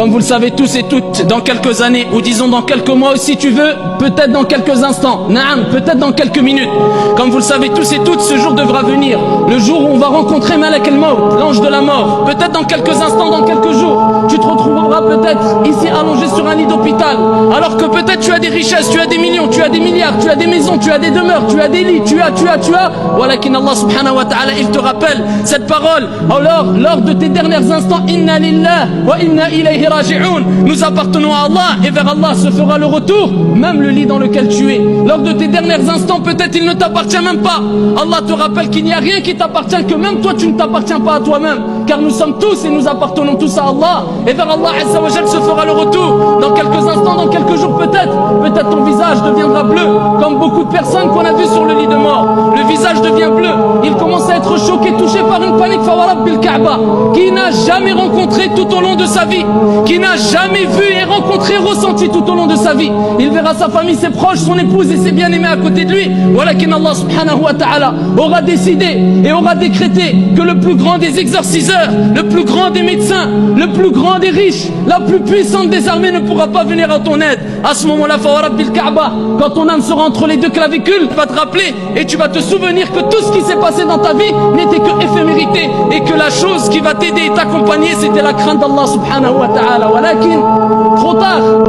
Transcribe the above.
Comme vous le savez tous et toutes, dans quelques années, ou disons dans quelques mois, si tu veux, peut-être dans quelques instants, naam, peut-être dans quelques minutes. Comme vous le savez tous et toutes, ce jour devra venir. Le jour où on va rencontrer Malak el-Maut, l'ange de la mort. Peut-être dans quelques instants, dans quelques jours, tu te retrouveras peut-être ici allongé sur un lit d'hôpital. Alors que peut-être tu as des richesses, tu as des millions, tu as des milliards, tu as des maisons, tu as des demeures, tu as des lits, tu as. Walakin Allah subhanahu wa ta'ala, il te rappelle cette parole. Alors, lors de tes derniers instants, inna lillah wa inna ilayhi raji'un. Nous appartenons à Allah et vers Allah se fera le retour, même le lit dans lequel tu es. Lors de tes derniers instants, peut-être il ne t'appartient même pas. Allah te rappelle qu'il n'y a rien qui t'appartient, que même toi tu ne t'appartiens pas à toi-même. Car nous sommes tous et nous appartenons tous à Allah. Et vers Allah azza wa jal se fera le retour. Dans quelques instants, dans quelques jours peut-être. Peut-être ton visage deviendra bleu, comme beaucoup de personnes qu'on a vues sur le lit de mort. Le visage devient bleu. Il commence à être choqué, touché par une panique. Fawarab bil Kaaba. Qui n'a jamais rencontré tout au long de sa vie. Qui n'a jamais vu et rencontré, ressenti tout au long de sa vie. Il verra sa famille, ses proches, son épouse et ses bien-aimés à côté de lui. Walakin Allah subhanahu wa ta'ala aura décidé et aura décrété que le plus grand des exorciseurs, le plus grand des médecins, le plus grand des riches, la plus puissante des armées ne pourra pas venir à ton aide. À ce moment-là, Fawarab bil Kaaba, quand ton âme sera entre les deux clavicules, tu vas te rappeler et tu vas te souvenir que tout ce qui s'est passé dans ta vie n'était que éphémérité et que la chose qui va t'aider et t'accompagner, c'était la crainte d'Allah subhanahu wa ta'ala. Walakin, trop tard.